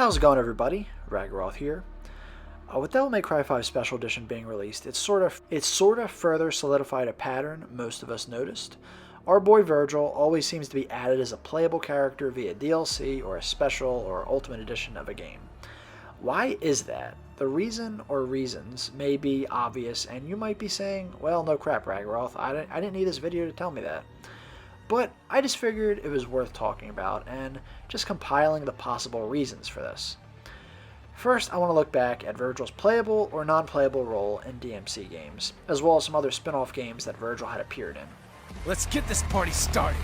How's it going, everybody? Ragnaroth here. With Devil May Cry 5 Special Edition being released, it's sort of further solidified a pattern most of us noticed. Our boy Vergil always seems to be added as a playable character via DLC or a special or ultimate edition of a game. Why is that? The reason or reasons may be obvious, and you might be saying, well, no crap, Ragnaroth, I didn't need this video to tell me that. But I just figured it was worth talking about and just compiling the possible reasons for this. First, I want to look back at Vergil's playable or non-playable role in DMC games, as well as some other spin-off games that Vergil had appeared in. Let's get this party started!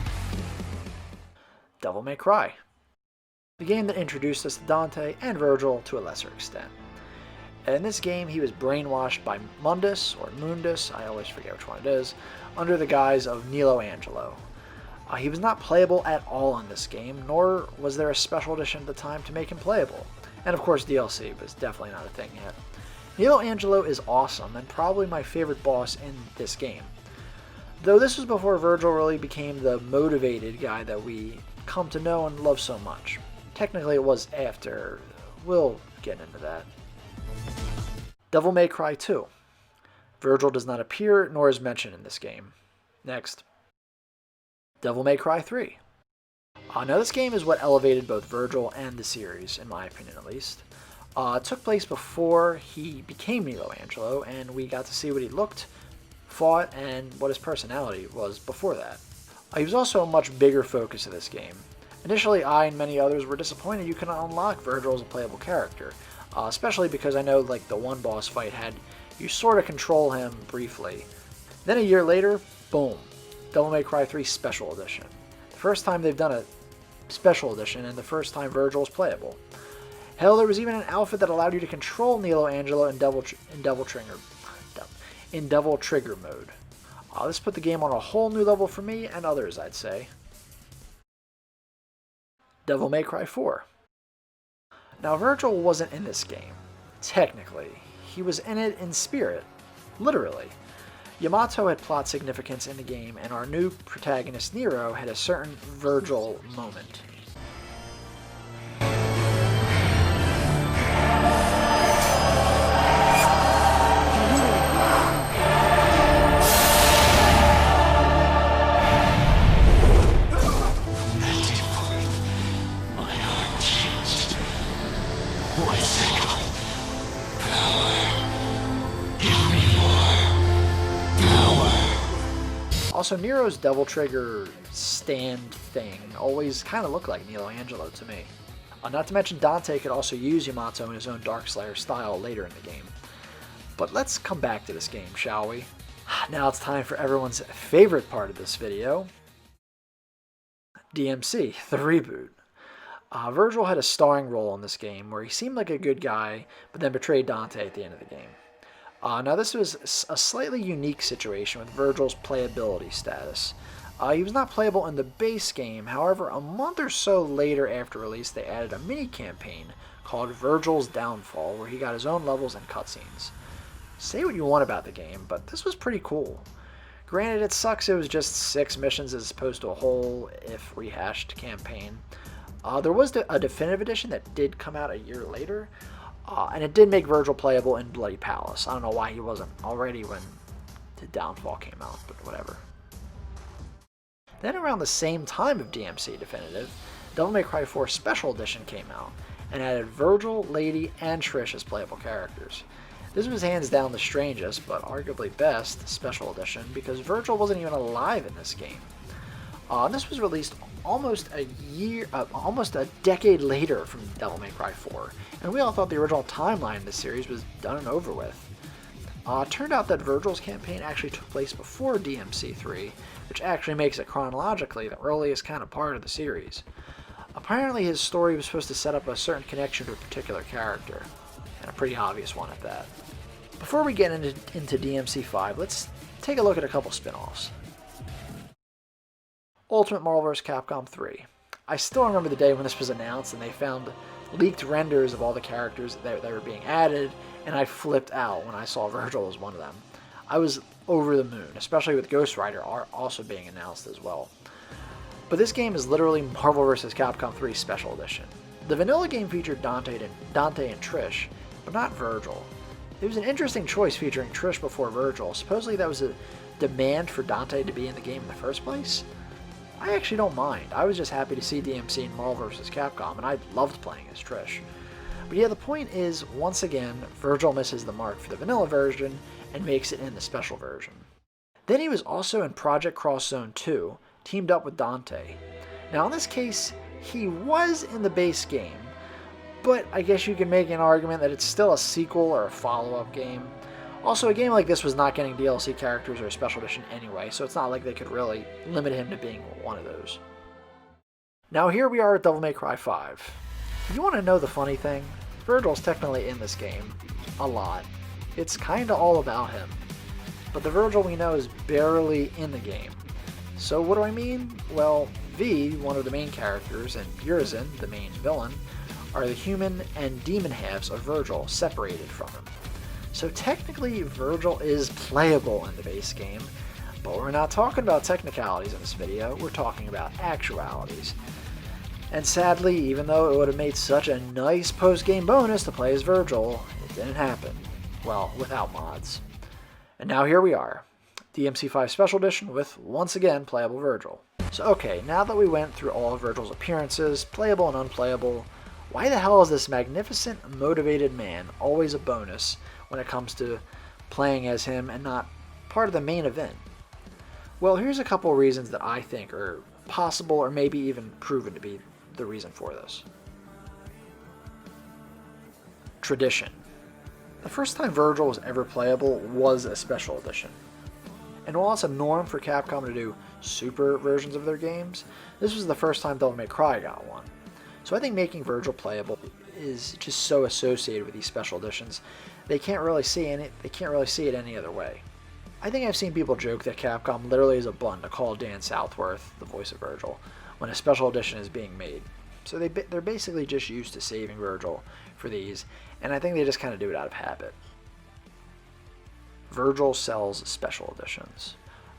Devil May Cry, the game that introduced us to Dante and Vergil to a lesser extent. In this game, he was brainwashed by Mundus, or Mundus, I always forget which one it is, under the guise of Nelo Angelo. He was not playable at all in this game, nor was there a special edition at the time to make him playable. And of course DLC was definitely not a thing yet. Nelo Angelo is awesome and probably my favorite boss in this game. Though this was before Vergil really became the motivated guy that we come to know and love so much. Technically it was after. We'll get into that. Devil May Cry 2. Vergil does not appear nor is mentioned in this game. Next. Devil May Cry 3. Now this game is what elevated both Vergil and the series, in my opinion at least. It took place before he became Nelo Angelo, and we got to see what he looked, fought, and what his personality was before that. He was also a much bigger focus of this game. Initially, I and many others were disappointed you couldn't unlock Vergil as a playable character, especially because I know like the one boss fight had you sort of control him briefly. Then a year later, boom, Devil May Cry 3 Special Edition. The first time they've done a Special Edition and the first time Vergil is playable. Hell, there was even an outfit that allowed you to control Nelo Angelo in Devil Trigger mode. This put the game on a whole new level for me and others, I'd say. Devil May Cry 4. Now, Vergil wasn't in this game, technically. He was in it in spirit, literally. Yamato had plot significance in the game, and our new protagonist Nero had a certain Vergil moment. Also, Nero's Devil Trigger stand thing always kind of looked like Nelo Angelo to me. Not to mention Dante could also use Yamato in his own Darkslayer style later in the game. But let's come back to this game, shall we? Now it's time for everyone's favorite part of this video. DMC, the reboot. Vergil had a starring role in this game where he seemed like a good guy, but then betrayed Dante at the end of the game. Now this was a slightly unique situation with Vergil's playability status. He was not playable in the base game, however a month or so later after release they added a mini-campaign called Vergil's Downfall where he got his own levels and cutscenes. Say what you want about the game, but this was pretty cool. Granted, it sucks it was just 6 missions as opposed to a whole, if rehashed, campaign. There was a definitive edition that did come out a year later, and it did make Vergil playable in Bloody Palace. I don't know why he wasn't already when the Downfall came out, but whatever. Then around the same time of DMC Definitive, Devil May Cry 4 Special Edition came out, and added Vergil, Lady, and Trish as playable characters. This was hands down the strangest, but arguably best, Special Edition, because Vergil wasn't even alive in this game. This was released almost a decade later from Devil May Cry 4, and we all thought the original timeline of the series was done and over with. It turned out that Vergil's campaign actually took place before DMC 3, which actually makes it chronologically the earliest kind of part of the series. Apparently his story was supposed to set up a certain connection to a particular character, and a pretty obvious one at that. Before we get into DMC 5, let's take a look at a couple spin-offs. Ultimate Marvel vs. Capcom 3. I still remember the day when this was announced and they found leaked renders of all the characters that were being added, and I flipped out when I saw Vergil as one of them. I was over the moon, especially with Ghost Rider also being announced as well. But this game is literally Marvel vs. Capcom 3 Special Edition. The vanilla game featured Dante and Trish, but not Vergil. It was an interesting choice featuring Trish before Vergil. Supposedly that was a demand for Dante to be in the game in the first place. I actually don't mind. I was just happy to see DMC in Marvel vs. Capcom, and I loved playing as Trish. But yeah, the point is, once again, Vergil misses the mark for the vanilla version and makes it in the special version. Then he was also in Project Cross Zone 2, teamed up with Dante. Now in this case, he was in the base game, but I guess you can make an argument that it's still a sequel or a follow-up game. Also, a game like this was not getting DLC characters or a special edition anyway, so it's not like they could really limit him to being one of those. Now here we are at Devil May Cry 5. You want to know the funny thing? Vergil's technically in this game a lot. It's kinda all about him. But the Vergil we know is barely in the game. So what do I mean? Well, V, one of the main characters, and Urizen, the main villain, are the human and demon halves of Vergil, separated from him. So technically, Vergil is playable in the base game, but we're not talking about technicalities in this video, we're talking about actualities. And sadly, even though it would have made such a nice post-game bonus to play as Vergil, it didn't happen. Well, without mods. And now here we are, DMC5 Special Edition with, once again, playable Vergil. So okay, now that we went through all of Vergil's appearances, playable and unplayable, why the hell is this magnificent, motivated man always a bonus when it comes to playing as him and not part of the main event? Well, here's a couple of reasons that I think are possible or maybe even proven to be the reason for this. Tradition. The first time Vergil was ever playable was a special edition. And while it's a norm for Capcom to do super versions of their games, this was the first time Devil May Cry got one. So I think making Vergil playable is just so associated with these special editions, they can't really see it any other way. I think I've seen people joke that Capcom literally is a button to call Dan Southworth, the voice of Vergil, when a special edition is being made. So they're basically just used to saving Vergil for these, and I think they just kind of do it out of habit. Vergil sells special editions.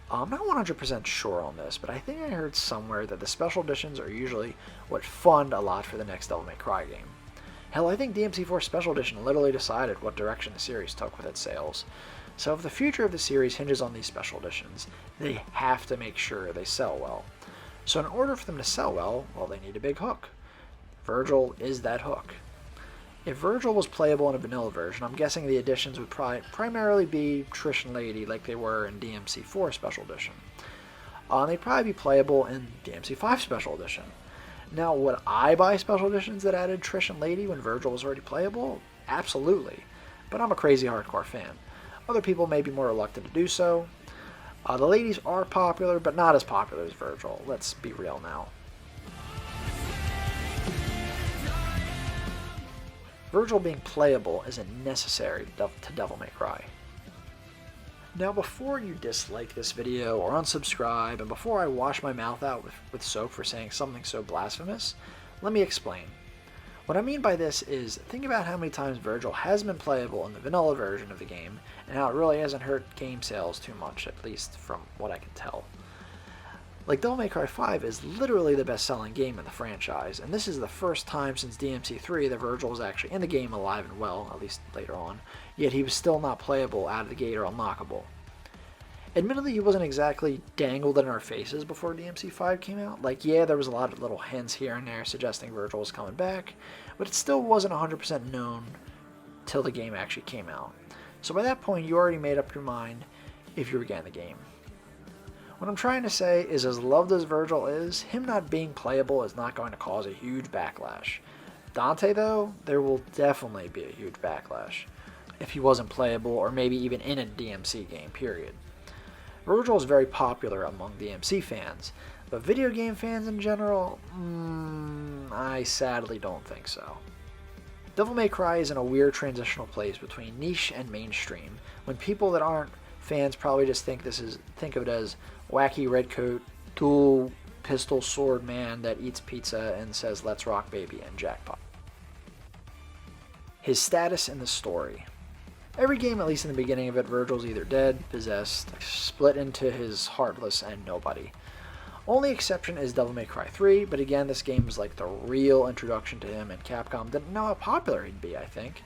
I'm not 100% sure on this, but I think I heard somewhere that the special editions are usually what fund a lot for the next Devil May Cry game. Hell, I think DMC4 Special Edition literally decided what direction the series took with its sales. So if the future of the series hinges on these special editions, they have to make sure they sell well. So in order for them to sell well, they need a big hook. Vergil is that hook. If Vergil was playable in a vanilla version, I'm guessing the editions would primarily be Trish and Lady like they were in DMC4 Special Edition. They'd probably be playable in DMC5 Special Edition. Now, would I buy special editions that added Trish and Lady when Vergil was already playable? Absolutely. But I'm a crazy hardcore fan. Other people may be more reluctant to do so. The ladies are popular, but not as popular as Vergil. Let's be real now. Vergil being playable isn't necessary to Devil May Cry. Now before you dislike this video or unsubscribe, and before I wash my mouth out with soap for saying something so blasphemous, let me explain. What I mean by this is, think about how many times Vergil has been playable in the vanilla version of the game, and how it really hasn't hurt game sales too much, at least from what I can tell. Like, Devil May Cry 5 is literally the best-selling game in the franchise, and this is the first time since DMC3 that Vergil was actually in the game alive and well, at least later on, yet he was still not playable out of the gate or unlockable. Admittedly, he wasn't exactly dangled in our faces before DMC5 came out. Like, yeah, there was a lot of little hints here and there suggesting Vergil was coming back, but it still wasn't 100% known till the game actually came out. So by that point, you already made up your mind if you were getting the game. What I'm trying to say is, as loved as Vergil is, him not being playable is not going to cause a huge backlash. Dante, though, there will definitely be a huge backlash if he wasn't playable or maybe even in a DMC game, period. Vergil is very popular among DMC fans, but video game fans in general, I sadly don't think so. Devil May Cry is in a weird transitional place between niche and mainstream, when people that aren't fans probably just think of it as wacky redcoat, dual pistol sword man that eats pizza and says "Let's rock baby" and jackpot. His status in the story. Every game, at least in the beginning of it, Vergil's either dead, possessed, split into his heartless and nobody. Only exception is Devil May Cry 3, but again, this game was like the real introduction to him, and Capcom didn't know how popular he'd be, I think.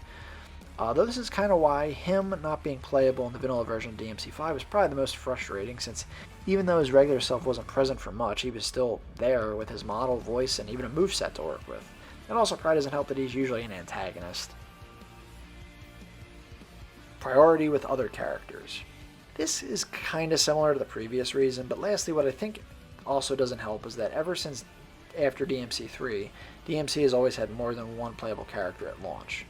Though this is kind of why him not being playable in the vanilla version of DMC5 is probably the most frustrating, since even though his regular self wasn't present for much, he was still there with his model, voice, and even a moveset to work with. It also probably doesn't help that he's usually an antagonist. Priority with other characters. This is kind of similar to the previous reason, but lastly, what I think also doesn't help is that ever since after DMC3, DMC has always had more than one playable character at launch.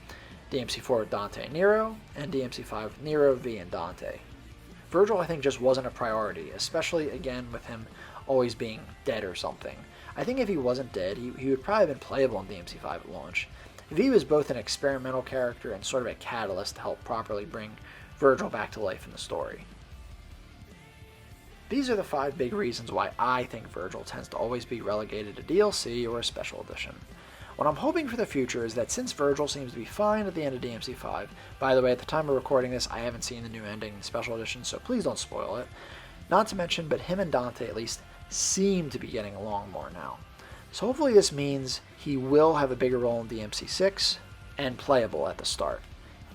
DMC4 with Dante and Nero, and DMC5 with Nero, V, and Dante. Vergil, I think, just wasn't a priority, especially, again, with him always being dead or something. I think if he wasn't dead, he would probably have been playable in DMC5 at launch. V was both an experimental character and sort of a catalyst to help properly bring Vergil back to life in the story. These are the 5 big reasons why I think Vergil tends to always be relegated to DLC or a special edition. What I'm hoping for the future is that since Vergil seems to be fine at the end of DMC5, by the way, at the time of recording this, I haven't seen the new ending in Special Edition, so please don't spoil it. Not to mention, but him and Dante at least seem to be getting along more now. So hopefully this means he will have a bigger role in DMC6 and playable at the start.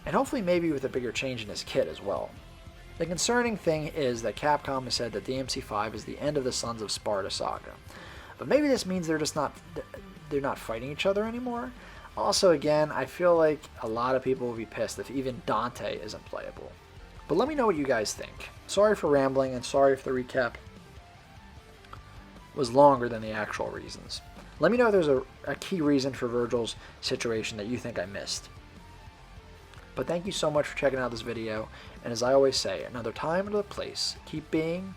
And hopefully maybe with a bigger change in his kit as well. The concerning thing is that Capcom has said that DMC5 is the end of the Sons of Sparta saga. But maybe this means they're not fighting each other anymore. Also, again, I feel like a lot of people will be pissed if even Dante isn't playable. But let me know what you guys think. Sorry for rambling, and sorry if the recap was longer than the actual reasons. Let me know if there's a key reason for Vergil's situation that you think I missed. But thank you so much for checking out this video, and as I always say, another time, another place, keep being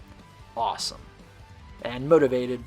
awesome and motivated.